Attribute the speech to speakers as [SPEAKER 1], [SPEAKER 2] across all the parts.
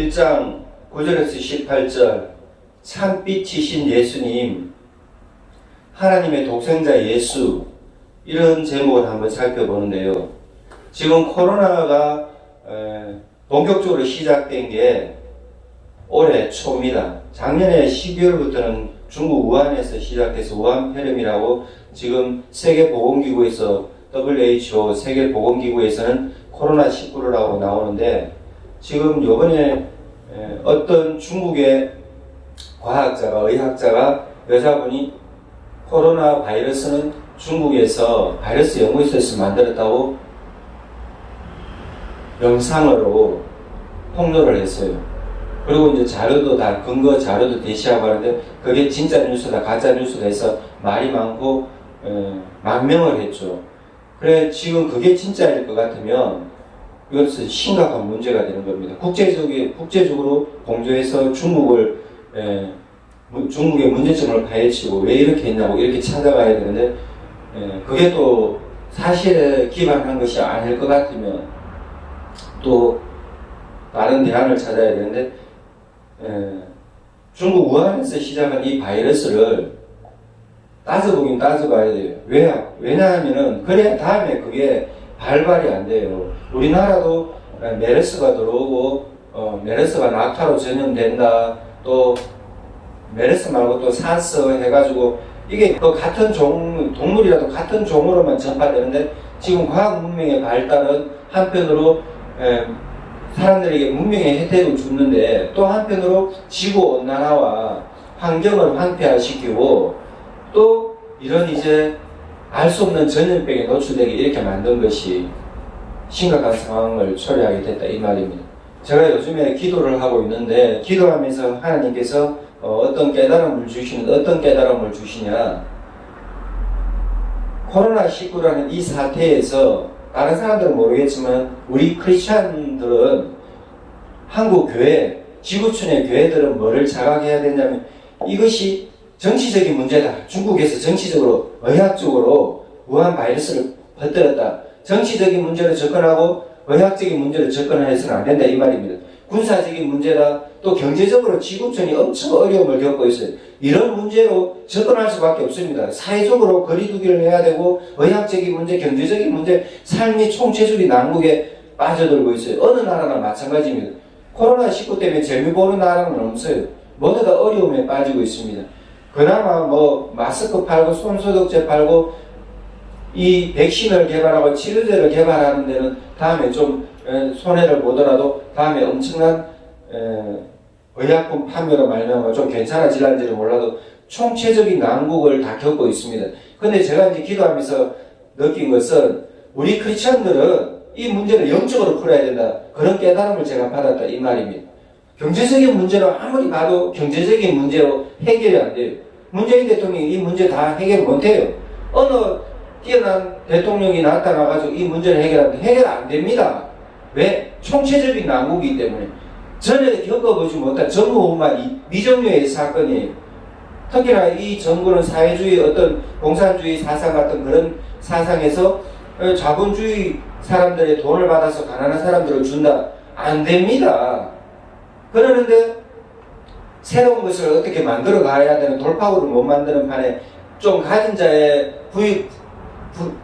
[SPEAKER 1] 1장 9절에서 18절 창빛이신 예수님, 하나님의 독생자 예수, 이런 제목을 한번 살펴보는데요. 지금 코로나가 본격적으로 시작된 게 올해 초입니다. 작년에 12월부터는 중국 우한에서 시작해서 우한폐렴이라고 지금 세계보건기구에서 WHO 세계보건기구에서는 코로나19라고 나오는데, 지금 요번에 어떤 중국의 과학자가, 의학자가, 여자분이 코로나 바이러스는 중국에서 바이러스 연구소에서 만들었다고 영상으로 폭로를 했어요. 그리고 이제 자료도 다, 근거 자료도 제시하고 하는데, 그게 진짜 뉴스다, 가짜 뉴스다 해서 말이 많고, 망명을 했죠. 그래, 지금 그게 진짜일 것 같으면, 이것은 심각한 문제가 되는 겁니다. 국제적으로 공조해서 중국의 문제점을 파헤치고 왜 이렇게 했냐고 이렇게 찾아가야 되는데, 그게 또 사실에 기반한 것이 아닐 것 같으면 또 다른 대안을 찾아야 되는데, 중국 우한에서 시작한 이 바이러스를 따져보긴 따져봐야 돼요. 왜냐하면은 그래야 다음에 그게 발발이 안 돼요. 우리나라도 메르스가 들어오고 메르스가 낙타로 전염된다, 또 메르스 말고 또 사스 해가지고 이게 또 같은 동물이라도 같은 종으로만 전파되는데, 지금 과학 문명의 발달은 한편으로 사람들에게 문명의 혜택을 주는데, 또 한편으로 지구 온난화와 환경을 황폐화시키고, 또 이런 이제 알 수 없는 전염병에 노출되게 이렇게 만든 것이 심각한 상황을 초래하게 됐다, 이 말입니다. 제가 요즘에 기도를 하고 있는데, 기도하면서 하나님께서 어떤 깨달음을 주시냐, 코로나19라는 이 사태에서 다른 사람들은 모르겠지만 우리 크리스찬들은, 한국 교회, 지구촌의 교회들은 뭐를 자각해야 되냐면, 이것이 정치적인 문제다. 중국에서 정치적으로, 의학적으로 우한 바이러스를 퍼뜨렸다. 정치적인 문제로 접근하고 의학적인 문제로 접근해서는 안 된다, 이 말입니다. 군사적인 문제다, 또 경제적으로 지구촌이 엄청 어려움을 겪고 있어요. 이런 문제로 접근할 수밖에 없습니다. 사회적으로 거리두기를 해야 되고, 의학적인 문제, 경제적인 문제, 삶이 총체적인 난국에 빠져들고 있어요. 어느 나라나 마찬가지입니다. 코로나19 때문에 재미 보는 나라는 없어요. 모두 다 어려움에 빠지고 있습니다. 그나마 뭐 마스크 팔고 손소독제 팔고 이 백신을 개발하고 치료제를 개발하는 데는 다음에 좀 손해를 보더라도 다음에 엄청난 의약품 판매로 말미암아 좀 괜찮아질는지는 몰라도 총체적인 난국을 다 겪고 있습니다. 근데 제가 이제 기도하면서 느낀 것은, 우리 크리스천들은 이 문제를 영적으로 풀어야 된다, 그런 깨달음을 제가 받았다, 이 말입니다. 경제적인 문제로 아무리 봐도 경제적인 문제로 해결이 안 돼요. 문재인 대통령이 이 문제 다 해결 못해요. 어느 뛰어난 대통령이 나타나가지고 이 문제를 해결하는데 해결 안 됩니다. 왜? 총체적인 난국이기 때문에. 전에 겪어보지 못한 전무후무한 미정유의 사건이에요. 특히나 이 정부는 사회주의, 어떤 공산주의 사상 같은 그런 사상에서 자본주의 사람들의 돈을 받아서 가난한 사람들을 준다. 안 됩니다. 그러는데 새로운 것을 어떻게 만들어 가야 되는 돌파구를 못 만드는 판에 좀 가진 자의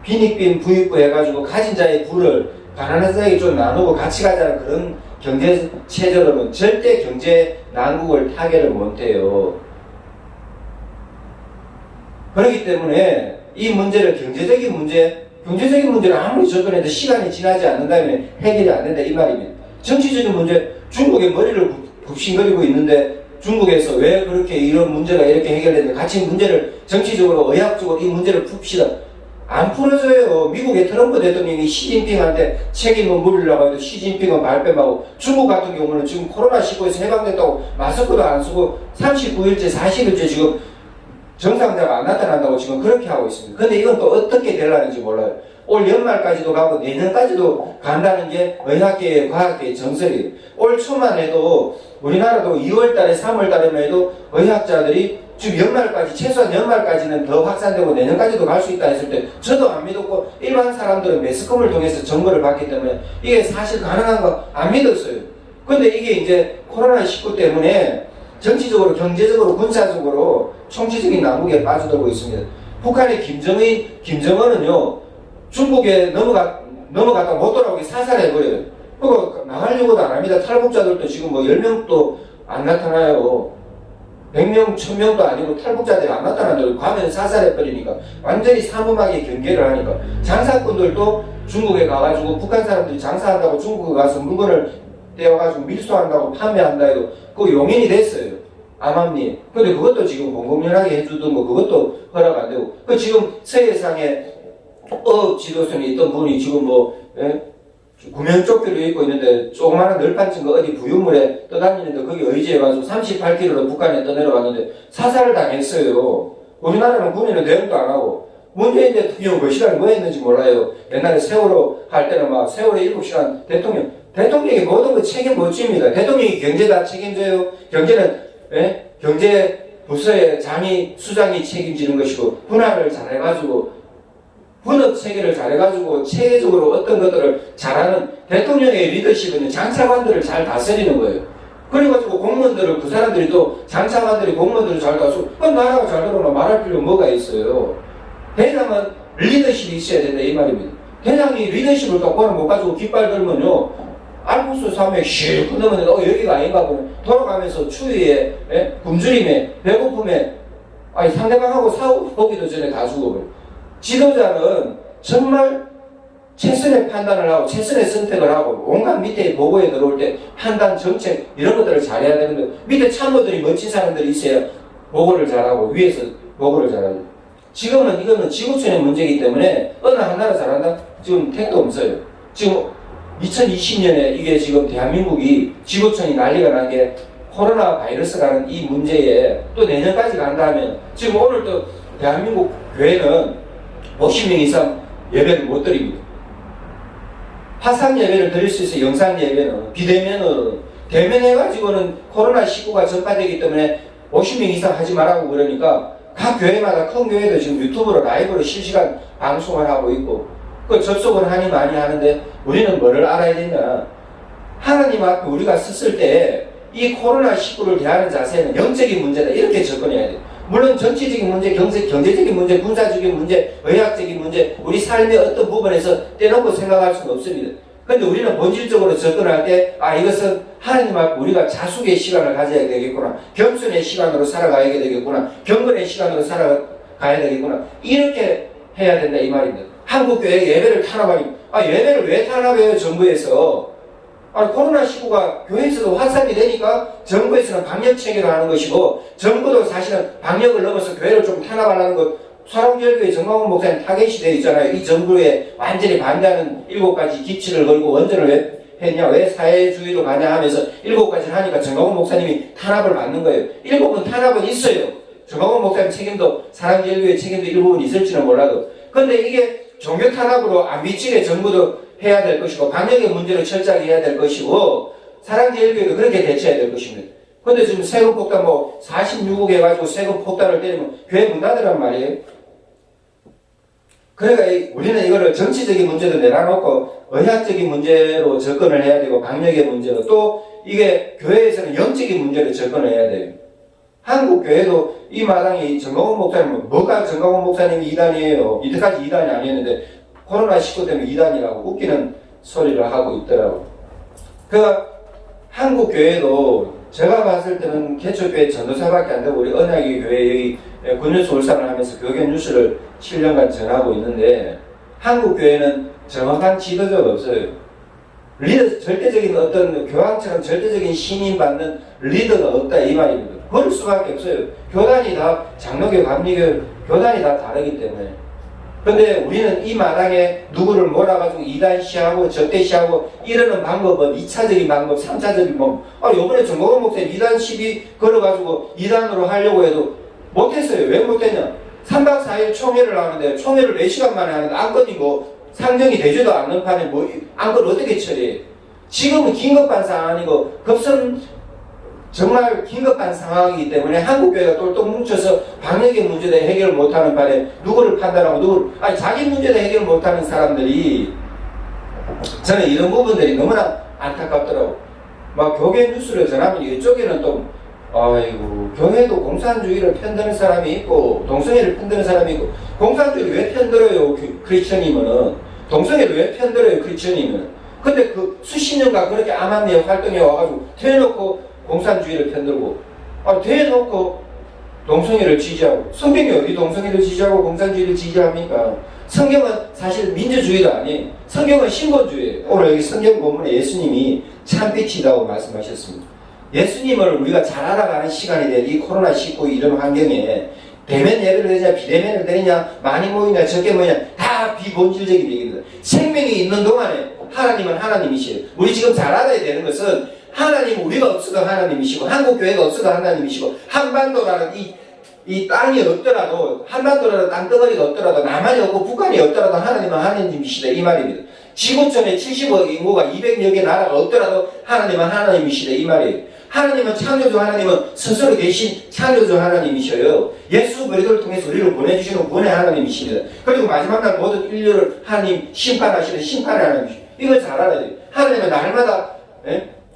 [SPEAKER 1] 빈익빈 부익부 해가지고 가진 자의 부를 가난한 자에게 좀 나누고 같이 가자는 그런 경제 체제로는 절대 경제 난국을 타개를 못해요. 그렇기 때문에 이 문제를 경제적인 문제를 아무리 접근해도 시간이 지나지 않는다면 해결이 안 된다, 이 말입니다. 정치적인 문제, 중국의 머리를 굽신거리고 있는데 중국에서 왜 그렇게 이런 문제가 이렇게 해결되는데, 같이 문제를 정치적으로 의학적으로 이 문제를 풉시다. 안 풀어져요. 미국의 트럼프 대통령이 시진핑한테 책임을 물으려고 해도 시진핑은 발뺌하고, 중국 같은 경우는 지금 코로나19에서 해방됐다고 마스크도 안 쓰고 39일째 40일째 지금 정상자가 안 나타난다고 지금 그렇게 하고 있습니다. 근데 이건 또 어떻게 되려는지 몰라요. 올 연말까지도 가고 내년까지도 간다는 게 의학계의 과학계의 정설이에요. 올 초만 해도 우리나라도 2월달에 3월달에만 해도 의학자들이 지금 연말까지, 최소한 연말까지는 더 확산되고 내년까지도 갈 수 있다 했을 때 저도 안 믿었고, 일반 사람들은 매스컴을 통해서 정보를 받기 때문에 이게 사실 가능한 거 안 믿었어요. 근데 이게 이제 코로나19 때문에 정치적으로, 경제적으로, 군사적으로 총체적인 난국에 빠져들고 있습니다. 북한의 김정은은요, 중국에 넘어갔다 못 돌아오게 사살해버려요. 그거 나가려고도 안 합니다. 탈북자들도 지금 뭐 10명도 안 나타나요. 100명, 1000명도 아니고 탈북자들이 안 나타난다고 가면 사살해버리니까 완전히 삼엄하게 경계를 하니까 장사꾼들도 중국에 가가지고 북한 사람들이 장사한다고 중국에 가서 물건을 떼어가지고 밀수한다고 판매한다 해도 그거 용인이 됐어요. 암암리. 근데 그것도 지금 공공연하게 해주던 거 그것도 허락 안 되고 그 지금 서해상에 어업 지도선이 있던 분이 지금 구명조끼를 입고 있는데 조그마한 널판진 거 어디 부유물에 떠다니는데 거기 의지해가지고 38km로 북한에 떠내려갔는데 사살을 당했어요. 우리나라는 군인은 대응도 안 하고 문재인 대통령 그 시간에 뭐 했는지 몰라요. 옛날에 세월호 할 때는 막 세월호 7시간 대통령이 모든 거 책임 못 집니다. 대통령이 경제 다 책임져요. 경제는 경제 부서의 수장이 책임지는 것이고 분할을 잘해가지고 분업 체계를 잘해가지고 체계적으로 어떤 것들을 잘하는 대통령의 리더십은 장차관들을 잘 다스리는 거예요. 그래가지고 공무원들을 그 사람들이 또 장차관들이 공무원들을 잘 다스리고 나라가 잘 돌아가면 말할 필요 뭐가 있어요. 대장은 리더십이 있어야 된다 이 말입니다. 대장이 리더십을 똑바로 못 가지고 깃발 들면요 알프스 산맥 쉴 끊으면 여기가 아닌가 보네 돌아가면서 추위에 굶주림에 배고픔에 상대방하고 싸우기도 전에 다 죽어버려. 지도자는 정말 최선의 판단을 하고 최선의 선택을 하고 온갖 밑에 보고에 들어올 때 판단, 정책 이런 것들을 잘해야 되는데 밑에 참모들이 멋진 사람들이 있어야 보고를 잘하고 위에서 보고를 잘하고 지금은 이거는 지구촌의 문제이기 때문에 어느 하나를 잘한다? 지금 택도 없어요. 지금 2020년에 이게 지금 대한민국이 지구촌이 난리가 난 게 코로나 바이러스라는 이 문제에 또 내년까지 간다면 지금 오늘 또 대한민국 교회는 50명 이상 예배를 못 드립니다. 화상 예배를 드릴 수 있어요. 영상 예배는 비대면으로 대면해가지고는 코로나19가 전파되기 때문에 50명 이상 하지 말라고 그러니까 각 교회마다 큰 교회도 지금 유튜브로 라이브로 실시간 방송을 하고 있고 그 접속을 하니 많이 하는데 우리는 뭐를 알아야 되냐 하나님 앞에 우리가 섰을 때 이 코로나19를 대하는 자세는 영적인 문제다 이렇게 접근해야 돼요. 물론 정치적인 문제, 경제적인 문제, 군사적인 문제, 의학적인 문제, 우리 삶의 어떤 부분에서 떼놓고 생각할 수는 없습니다. 그런데 우리는 본질적으로 접근할 때, 이것은 하나님 앞에 우리가 자숙의 시간을 가져야 되겠구나. 겸손의 시간으로 살아가야 되겠구나. 경건의 시간으로 살아가야 되겠구나. 이렇게 해야 된다, 이 말입니다. 한국교회 예배를 탄압하니, 예배를 왜 탄압해요, 정부에서? 코로나19가 교회에서도 확산이 되니까 정부에서는 방역 체계를 하는 것이고 정부도 사실은 방역을 넘어서 교회를 좀 탄압하려는 것 사랑제일교회 정광훈 목사님 타겟이 되어 있잖아요. 이 정부에 완전히 반대하는 7가지 기치를 걸고 원전을 왜 했냐 왜 사회주의로 가냐 하면서 7가지를 하니까 정광훈 목사님이 탄압을 받는 거예요. 일부분 탄압은 있어요. 정광훈 목사님 책임도 사랑제일교회 책임도 일부분 있을지는 몰라도 근데 이게 종교 탄압으로 안 비치게 정부도 해야 될 것이고 방역의 문제를 철저하게 해야 될 것이고 사랑제일교회도 그렇게 대처해야 될 것입니다. 근데 지금 세금 폭탄 46억 해가지고 세금 폭탄을 때리면 교회 문 닫으란 말이에요. 그러니까 우리는 이거를 정치적인 문제도 내려놓고 의학적인 문제로 접근을 해야 되고 방역의 문제로 또 이게 교회에서는 영적인 문제로 접근을 해야 돼요. 한국 교회도 이 마당에 정광훈 목사님 뭐가 정광훈 목사님이 이단이에요. 이때까지 이단이 아니었는데 코로나19 때문에 이단이라고 웃기는 소리를 하고 있더라고. 한국 교회도 제가 봤을 때는 개척교회 전도사밖에 안 되고 우리 언약의 교회 여기 군유소 울산을 하면서 교계 뉴스를 7년간 전하고 있는데 한국 교회는 정확한 지도자가 없어요. 절대적인 어떤 교황처럼 절대적인 신임받는 리더가 없다 이 말입니다. 그럴 수밖에 없어요. 교단이 다 장로교, 감리교 교단이 다 다르기 때문에. 근데 우리는 이 마당에 누구를 몰아가지고 이단시하고 적대시하고 이러는 방법은 2차적인 방법, 3차적인 방법. 요번에 정광훈 목사님 이단 시비 걸어가지고 이단으로 하려고 해도 못했어요. 왜 못했냐? 3박 4일 총회를 하는데 총회를 4시간 만에 하는데 안건이 상정이 되지도 않는 판에 안건 어떻게 처리해? 지금은 긴급한 상황이고 정말 긴급한 상황이기 때문에 한국교회가 똘똘 뭉쳐서 방역의 문제도 해결 못하는 판에 누구를 판단하고 자기 문제도 해결 못하는 사람들이 저는 이런 부분들이 너무나 안타깝더라고. 막 교계 뉴스를 전하면 이쪽에는 또 아이고 교회도 공산주의를 편드는 사람이 있고 동성애를 편드는 사람이 있고 공산주의를 왜 편들어요 크리스천이면은 동성애를 왜 편들어요 크리스천이면은 근데 그 수십 년간 그렇게 암암리에 활동해 와가지고 대놓고 공산주의를 편들고 대놓고 동성애를 지지하고 성경이 어디 동성애를 지지하고 공산주의를 지지합니까? 성경은 사실 민주주의도 아니에요. 성경은 신본주의예요. 오늘 여기 성경 본문에 예수님이 참빛이라고 말씀하셨습니다. 예수님을 우리가 잘 알아가는 시간이 된 이 코로나19 이런 환경에 대면 예배를 드리냐 비대면을 드리냐 많이 모이냐 적게 모이냐 다 비본질적인 얘기입니다. 생명이 있는 동안에 하나님은 하나님이시에요. 우리 지금 잘 알아야 되는 것은 하나님은 우리가 없어도 하나님이시고 한국교회가 없어도 하나님이시고 한반도라는 이 땅이 없더라도 한반도라는 땅덩어리가 없더라도 남한이 없고 북한이 없더라도 하나님은 하나님이시다 이 말입니다. 지구촌에 70억 인구가 200여 개 나라가 없더라도 하나님은 하나님이시다 이 말이에요. 하나님은 창조주 하나님은 스스로 계신 창조주 하나님이셔요. 예수 그리스도를 통해서 우리를 보내주시는 구원의 하나님이십니다. 그리고 마지막 날 모든 인류를 하나님 심판하시는 심판의 하나님이십니다. 이걸 잘 알아야 돼요. 하나님은 날마다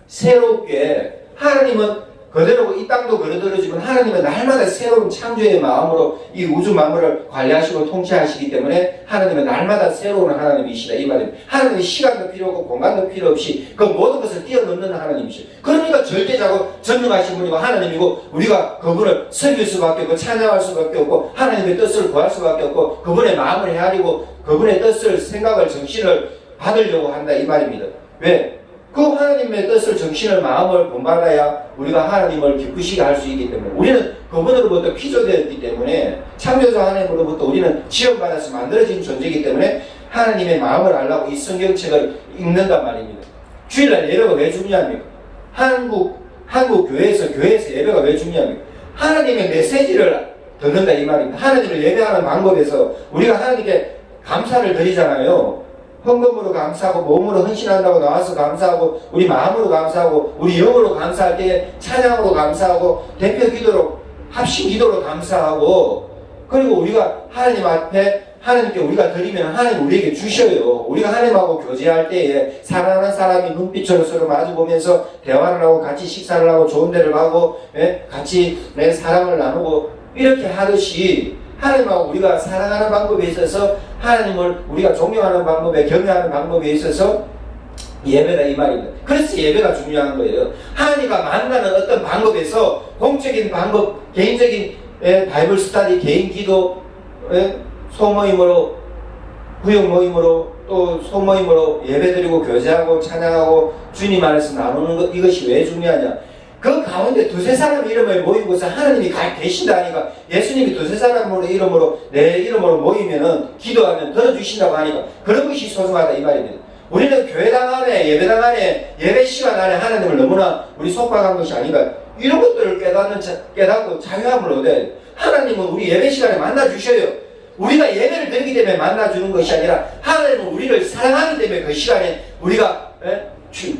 [SPEAKER 1] 새롭게 하나님은 그대로 이 땅도 그대로지만 하나님은 날마다 새로운 창조의 마음으로 이 우주 만물을 관리하시고 통치하시기 때문에 하나님은 날마다 새로운 하나님이시다 이 말입니다. 하나님은 시간도 필요 없고 공간도 필요 없이 그 모든 것을 뛰어넘는 하나님이시죠. 그러니까 절대자고 전능하신 분이고 하나님이고 우리가 그분을 섬길 수밖에 없고 찬양할 수밖에 없고 하나님의 뜻을 구할 수밖에 없고 그분의 마음을 헤아리고 그분의 뜻을 생각을 정신을 받으려고 한다 이 말입니다. 왜? 그 하나님의 뜻을 정신을 마음을 본받아야 우리가 하나님을 기쁘시게 할 수 있기 때문에 우리는 그분으로부터 피조되었기 때문에 창조자 하나님으로부터 우리는 지원받아서 만들어진 존재이기 때문에 하나님의 마음을 알라고 이 성경책을 읽는단 말입니다. 주일날 예배가 왜 중요합니까? 한국 교회에서 예배가 왜 중요합니까? 하나님의 메시지를 듣는다 이 말입니다. 하나님을 예배하는 방법에서 우리가 하나님께 감사를 드리잖아요. 헌금으로 감사하고 몸으로 헌신한다고 나와서 감사하고 우리 마음으로 감사하고 우리 영으로 감사할 때 찬양으로 감사하고 대표 기도로 합심 기도로 감사하고 그리고 우리가 하나님 앞에 하나님께 우리가 드리면 하나님 우리에게 주셔요. 우리가 하나님하고 교제할 때에 사랑하는 사람이 눈빛으로 서로 마주보면서 대화를 하고 같이 식사를 하고 좋은 데를 가고 같이 사랑을 나누고 이렇게 하듯이 하나님하고 우리가 사랑하는 방법에 있어서 하나님을 우리가 존경하는 방법에 경외하는 방법에 있어서 예배다 이 말입니다. 그래서 예배가 중요한 거예요. 하나님과 만나는 어떤 방법에서 공적인 방법, 개인적인 바이블 스터디, 개인 기도, 소모임으로 구역 모임으로 또 소모임으로 예배드리고 교제하고 찬양하고 주님 안에서 나누는 것 이것이 왜 중요하냐? 그 가운데 두세 사람 이름을 모인 곳에 하나님이 계신다니까 예수님이 두세 사람 이름으로 내 이름으로 모이면은 기도하면 들어주신다고 하니까 그런 것이 소중하다 이 말입니다. 우리는 교회당 안에 예배당 안에 예배 시간 안에 하나님을 너무나 우리 속박한 것이 아닌가 이런 것들을 깨닫고 자유함을 얻어야 돼요. 하나님은 우리 예배 시간에 만나주셔요. 우리가 예배를 드리기 때문에 만나주는 것이 아니라 하나님은 우리를 사랑하기 때문에 그 시간에 우리가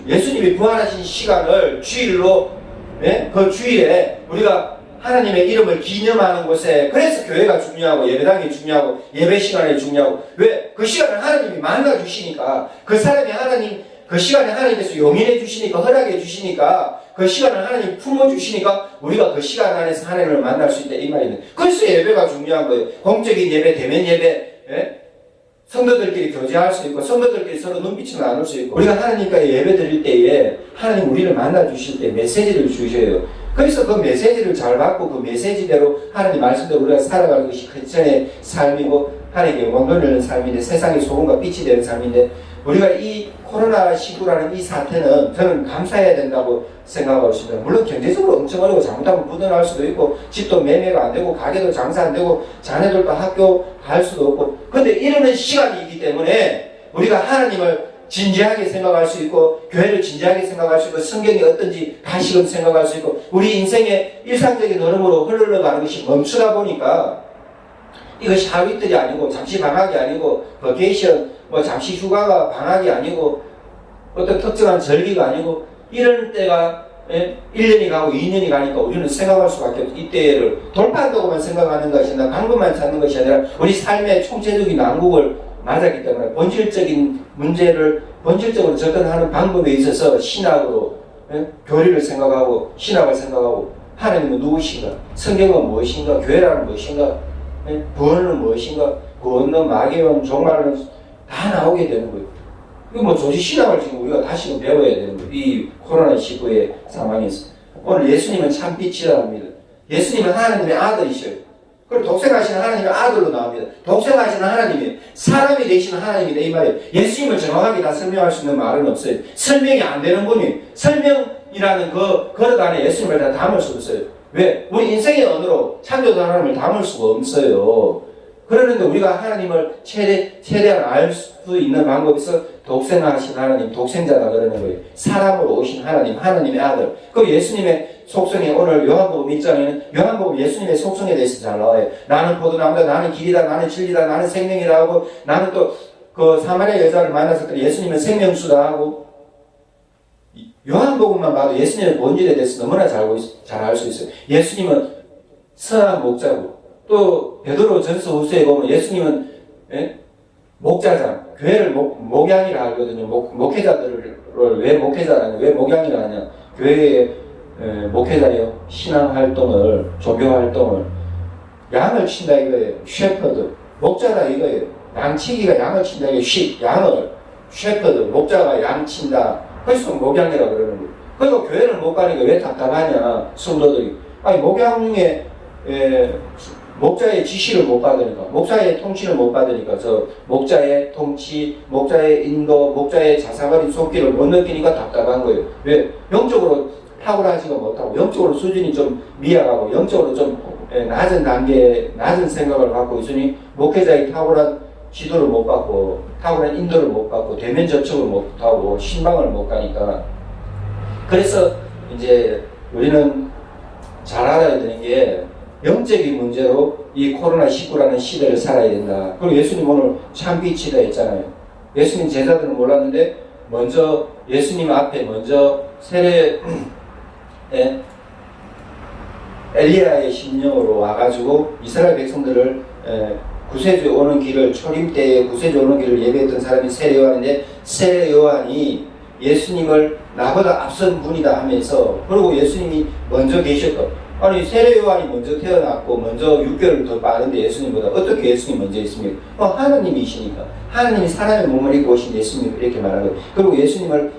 [SPEAKER 1] 예수님이 부활하신 시간을 주일로 그 주일에 우리가 하나님의 이름을 기념하는 곳에 그래서 교회가 중요하고 예배당이 중요하고 예배 시간이 중요하고 왜? 그 시간을 하나님이 만나주시니까 그 사람이 그 시간에 하나님께서 용인해 주시니까 허락해 주시니까 그 시간을 하나님 품어주시니까 우리가 그 시간 안에서 하나님을 만날 수 있다 이 말입니다. 그래서 예배가 중요한 거예요. 공적인 예배, 대면 예배 성도들끼리 교제할 수 있고 성도들끼리 서로 눈빛을 나눌 수 있고 우리가 하나님과 예배 드릴 때에 하나님 우리를 만나 주실 때 메시지를 주셔요. 그래서 그 메시지를 잘 받고 그 메시지대로 하나님 말씀대로 우리가 살아가는 것이 크리스천의 삶이고 하나님께 영광 돌리는 삶인데 세상의 소금과 빛이 되는 삶인데 우리가 이 코로나19라는 이 사태는 저는 감사해야 된다고 생각하고 있습니다. 물론 경제적으로 엄청 어려워 잘못하면 부도날 수도 있고 집도 매매가 안 되고 가게도 장사 안 되고 자녀들도 학교 갈 수도 없고 근데 이러는 시간이기 때문에 우리가 하나님을 진지하게 생각할 수 있고 교회를 진지하게 생각할 수 있고 성경이 어떤지 다시금 생각할 수 있고 우리 인생의 일상적인 흐름으로 흘러가는 것이 멈추다 보니까 이것이 하루 이틀이 아니고 잠시 방학이 아니고 버케이션 잠시 휴가가 방학이 아니고 어떤 특정한 절기가 아니고 이런 때가 1년이 가고 2년이 가니까 우리는 생각할 수밖에 없어. 이때를 돌파한다고만 생각하는 것이 아니라 방법만 찾는 것이 아니라 우리 삶의 총체적인 난국을 맞았기 때문에 본질적인 문제를 본질적으로 접근하는 방법에 있어서 신학으로 교리를 생각하고 신학을 생각하고 하나님은 누구신가? 성경은 무엇인가? 교회라는 무엇인가? 구원은 무엇인가? 구원은 마귀론, 종말론 다 나오게 되는 거예요. 이거 뭐 조지 신학을 지금 우리가 다시금 배워야 되는 거예요. 이 코로나19의 상황에서. 오늘 예수님은 참 빛이라 합니다. 예수님은 하나님의 아들이셔요. 그리고 독생하시는 하나님의 아들로 나옵니다. 독생하시는 하나님이 사람이 되시는 하나님이다 이 말이에요. 예수님을 정확하게 다 설명할 수 있는 말은 없어요. 설명이 안 되는 분이 설명이라는 그 그릇 안에 예수님을 다 담을 수 없어요. 왜? 우리 인생의 언어로 창조주 하나님을 담을 수가 없어요. 그러는데 우리가 하나님을 최대한 알 수 있는 방법에서 독생하신 하나님, 독생자다 그러는 거예요. 사람으로 오신 하나님, 하나님의 아들. 그 예수님의 속성이 오늘 요한복음 1장에는 요한복음 예수님의 속성에 대해서 잘 나와요. 나는 포도나무다, 나는 길이다, 나는 진리다, 나는 생명이다 하고, 나는 또 그 사마리아 여자를 만났을 때 예수님은 생명수다 하고, 요한복음만 봐도 예수님의 본질에 대해서 너무나 잘 알 수 있어요. 예수님은 선한 목자고, 또 베드로 전서 후서에 보면 예수님은 목자장, 교회를 목양이라 하거든요. 목회자들을 왜 목회자라냐, 왜 목양이라 하냐, 교회의 목회자의 신앙 활동을, 종교 활동을 양을 친다 이거예요. 셰퍼드, 목자다 이거예요. 양치기가 양을 친다 이거 양을 셰퍼드, 목자가 양 친다. 그래서 목양이라 그러는 거예요. 그리고 교회를 못 가니까 왜 답답하냐 성도들이. 아니 목양에 목자의 지시를 못 받으니까, 목사의 통치를 못 받으니까, 저 목자의 통치, 목자의 인도, 목자의 자사거리 속기를 못 느끼니까 답답한 거예요. 왜? 영적으로 탁월하지가 못하고, 영적으로 수준이 좀 미약하고, 영적으로 좀 낮은 단계, 낮은 생각을 갖고 있으니, 목회자의 탁월한 지도를 못 받고, 탁월한 인도를 못 받고, 대면 접촉을 못 하고, 신방을 못 가니까. 그래서 이제 우리는 잘 알아야 되는 게, 영적인 문제로 이 코로나19라는 시대를 살아야 된다. 그리고 예수님 오늘 참빛이다 했잖아요. 예수님 제자들은 몰랐는데 먼저 예수님 앞에 먼저 세례 엘리야의 심령으로 와가지고 이스라엘 백성들을 구세주 오는 길을 초림 때에 구세주 오는 길을 예배했던 사람이 세례 요한인데 세례 요한이 예수님을 나보다 앞선 분이다 하면서 그리고 예수님이 먼저 계셨고 아니 세례 요한이 먼저 태어났고 먼저 6개월 더 빠른데 예수님보다 어떻게 예수님이 먼저 있습니까? 하나님이시니까 하나님이 사람의 몸을 입고 오신 예수님 이렇게 말하는 거예요. 그리고 예수님을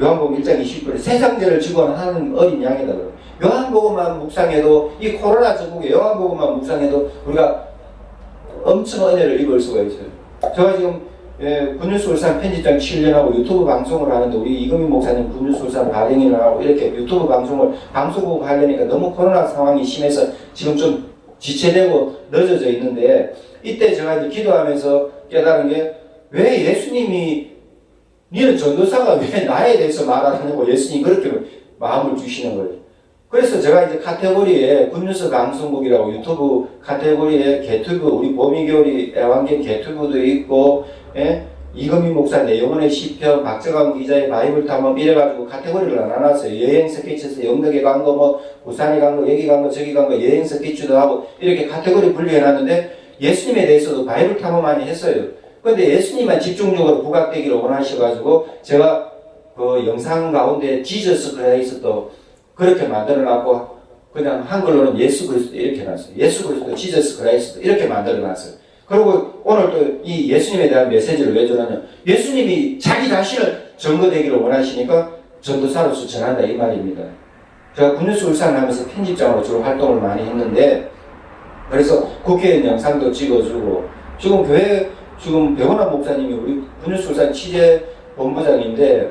[SPEAKER 1] 요한복음 1장 20절에 세상죄를 지고 하는 어린 양이다. 요한복음만 묵상해도 이 코로나 전국에 요한복음만 묵상해도 우리가 엄청 은혜를 입을 수가 있어요. 제가 지금 군유술산 편집장 7년하고 유튜브 방송을 하는데 우리 이금희 목사님 군유술산 발행인을 하고 이렇게 유튜브 방송을 방송국 하려니까 너무 코로나 상황이 심해서 지금 좀 지체되고 늦어져 있는데 이때 제가 이제 기도하면서 깨달은 게 왜 예수님이 니는 전도사가 왜 나에 대해서 말하냐고 예수님이 그렇게 마음을 주시는 거예요. 그래서 제가 이제 카테고리에 군뉴스 방송국이라고 유튜브 카테고리에 개튜브 우리 보미교리 애완견 개튜브도 있고 이금희 목사 내 영혼의 시편 박정환 기자의 바이블 탐험 이래가지고 카테고리를 나눠놨어요. 여행 스케치에서 영덕에 간 거 뭐 부산에 간 거 여기 간 거 저기 간 거 여행 스케치도 하고 이렇게 카테고리 분류해놨는데 예수님에 대해서도 바이블 탐험 많이 했어요. 근데 예수님만 집중적으로 부각되기를 원하셔가지고 제가 그 영상 가운데 지저스 크라이스도 그렇게 만들어놨고 그냥 한글로는 예수 그리스도 이렇게 해놨어요. 예수 그리스도 지저스 크라이스도 이렇게 만들어놨어요. 그리고 오늘 또 이 예수님에 대한 메시지를 왜 전하냐. 예수님이 자기 자신을 증거되기를 원하시니까 전도사로서 전한다 이 말입니다. 제가 군뉴스 울산을 하면서 편집장으로 주로 활동을 많이 했는데 그래서 국회의원 영상도 찍어주고 지금 교회 지금 백원환 목사님이 우리 군뉴스 울산 취재 본부장인데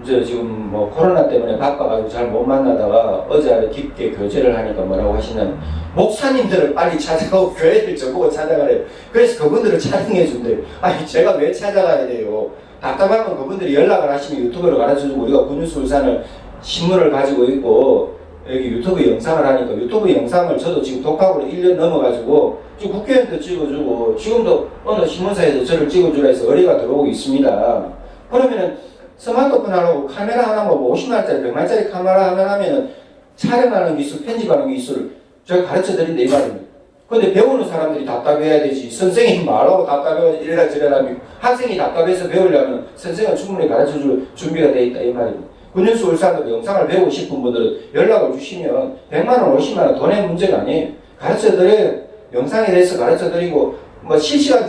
[SPEAKER 1] 이제 지금 뭐 코로나 때문에 바빠가지고 잘 못 만나다가 어제 깊게 교제를 하니까 뭐라고 하시냐면 목사님들을 빨리 찾아가고 교회를 저보고 찾아가래요. 그래서 그분들을 촬영해 준대요. 아니 제가 왜 찾아가야 돼요? 답답하면 그분들이 연락을 하시면 유튜브를 가르쳐주고 우리가 군뉴스 울산을 신문을 가지고 있고 여기 유튜브 영상을 하니까 유튜브 영상을 저도 지금 독학으로 1년 넘어가지고 지금 국회의원도 찍어주고 지금도 어느 신문사에서 저를 찍어주라 해서 의뢰가 들어오고 있습니다. 그러면은 스마트폰 하나고 카메라 하나 뭐 50만원짜리 100만원짜리 카메라 하나 하면은 촬영하는 기술 편집하는 기술을 제가 가르쳐 드린다 이 말입니다. 근데 배우는 사람들이 답답해야 되지 선생님이 말하고 답답해야 이래라 저래라 학생이 답답해서 배우려면 선생은 충분히 가르쳐 줄 준비가 돼 있다 이 말입니다. 군현수 울산으로 영상을 배우고 싶은 분들은 연락을 주시면 100만원, 50만원 돈의 문제가 아니에요. 가르쳐드려요. 영상에 대해서 가르쳐드리고, 뭐 실시간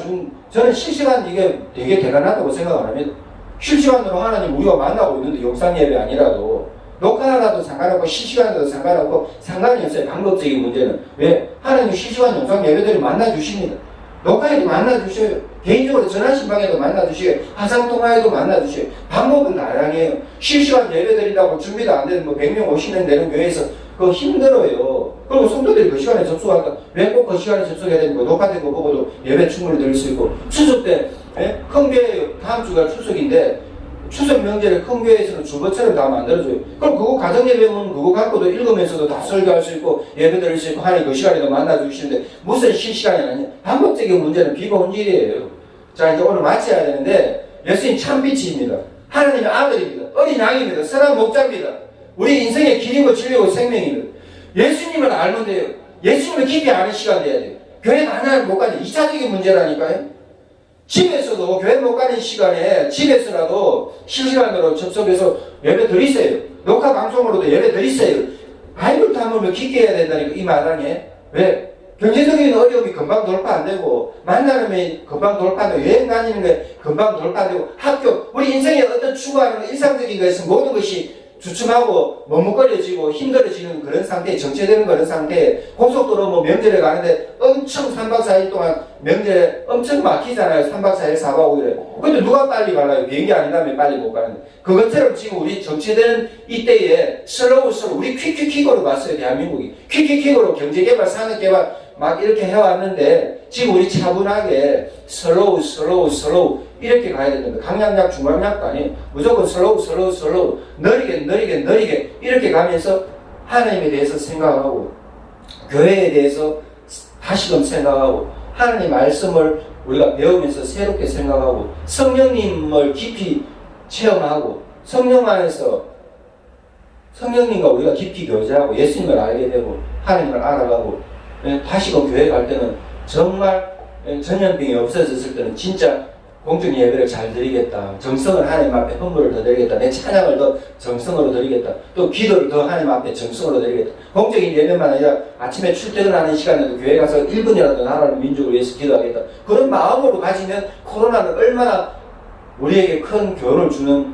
[SPEAKER 1] 저는 실시간 이게 되게 대단하다고 생각 안 합니다. 실시간으로 하나님 우리가 만나고 있는데 영상 예배 아니라도 녹화라도 상관없고 실시간이라도 상관없고 상관이 없어요. 방법적인 문제는. 왜? 하나님 실시간 영상 예배들이 만나주십니다. 녹화에도 만나주셔요. 개인적으로 전화신방에도 만나주시고 화상통화에도 만나주시고 방법은 다양해요. 실시간 예배드린다고 준비도 안 되는 뭐 100명 50명 되는 교회에서 그거 힘들어요. 그리고 성도들이 그 시간에 접속할까? 왜 꼭 그 시간에 접속해야 되는 거? 녹화된 거 보고도 예배 충분히 드릴 수 있고 추석 때 큰 교회 다음 주가 추석인데 추석 명절에 큰 교회에서는 주보처럼 다 만들어줘요. 그럼 그거 가정예배면 그거 갖고도 읽으면서도 다 설교할 수 있고 예배 드릴 수 있고 하나님 그 시간에도 만나주시는데 무슨 실시간이 아니냐. 방법적인 문제는 비본질이에요. 자, 이제 오늘 마쳐야 되는데 예수님 참빛입니다. 하나님의 아들입니다. 어린 양입니다. 선한 목자입니다. 우리 인생의 길이고 진리고 생명입니다. 예수님을 알면 돼요. 예수님을 깊이 아는 시간 돼야 돼요. 교회 가나를 못 가는 2차적인 문제라니까요. 집에서도 교회 못 가는 시간에 집에서라도 실시간으로 접속해서 예배 드리세요. 녹화 방송으로도 예배 드리세요. 바이블 탐험을 깊게 해야 된다니까 이 마당에. 왜? 경제적인 어려움이 금방 돌파 안 되고 만나는 게 금방 돌파 안 되고 여행 다니는 게 금방 돌파 안 되고 학교 우리 인생에 어떤 추구하는 일상적인 것에서 모든 것이 주춤하고 머뭇거려지고 힘들어지는 그런 상태에 정체되는 그런 상태에 고속도로 뭐 명절에 가는데 엄청 3박 4일 동안 명절에 엄청 막히잖아요. 3박 4일 4박 5일에. 근데 누가 빨리 갈라요? 비행기 아니라면 빨리 못 가는데. 그것처럼 지금 우리 정체되는 이때에 슬로우 우리 퀵퀵퀵으로 봤어요. 대한민국이. 퀵퀵퀵으로 경제개발, 산업개발 막 이렇게 해왔는데 지금 우리 차분하게 슬로우 이렇게 가야 되는데 강약약 중강약도 아니에요. 무조건 슬로우 느리게 이렇게 가면서 하나님에 대해서 생각하고 교회에 대해서 다시금 생각하고 하나님 말씀을 우리가 배우면서 새롭게 생각하고 성령님을 깊이 체험하고 성령 안에서 성령님과 우리가 깊이 교제하고 예수님을 알게 되고 하나님을 알아가고 다시금 교회 갈 때는 정말 전염병이 없어졌을 때는 진짜 공중 예배를 잘 드리겠다. 정성을 하나님 앞에 헌물을 더 드리겠다. 내 찬양을 더 정성으로 드리겠다. 또 기도를 더 하나님 앞에 정성으로 드리겠다. 공적인 예배만 아니라 아침에 출퇴근하는 시간에도 교회 가서 1분이라도 나라를 민족을 위해서 기도하겠다. 그런 마음으로 가지면 코로나는 얼마나 우리에게 큰 교훈을 주는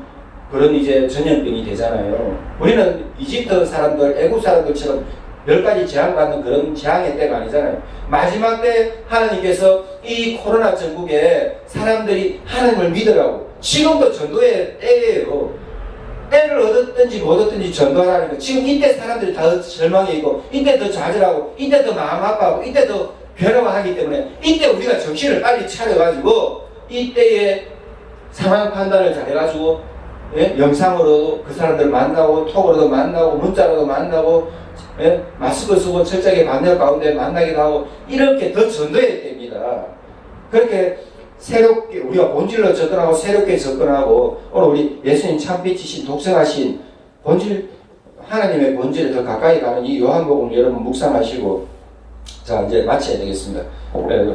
[SPEAKER 1] 그런 이제 전염병이 되잖아요. 우리는 이집트 사람들, 애국 사람들처럼 10가지 재앙받는 그런 재앙의 때가 아니잖아요. 마지막 때 하나님께서 이 코로나 전국에 사람들이 하나님을 믿으라고 지금도 전도의 때예요. 때를 얻었든지 못 얻든지 전도하라는 거. 지금 이때 사람들이 다 절망해 있고 이때 더 좌절하고 이때 더 마음 아파하고 이때 더 괴로워하기 때문에 이때 우리가 정신을 빨리 차려가지고 이때에 상황 판단을 잘해가지고 영상으로도 그 사람들 만나고 톡으로도 만나고 문자로도 만나고 마스크 쓰고 철저하게 반역 가운데 만나기도 하고 이렇게 더 전도해야 됩니다. 그렇게 새롭게 우리가 본질로 접근하고 새롭게 접근하고 오늘 우리 예수님 참빛이신 독생하신 본질 하나님의 본질에 더 가까이 가는 이 요한복음 여러분 묵상하시고 자 이제 마쳐야 되겠습니다.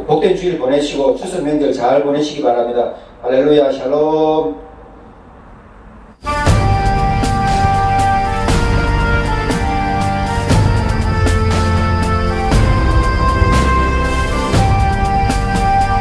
[SPEAKER 1] 복된 주일 보내시고 추석 명절 잘 보내시기 바랍니다. 할렐루야 샬롬.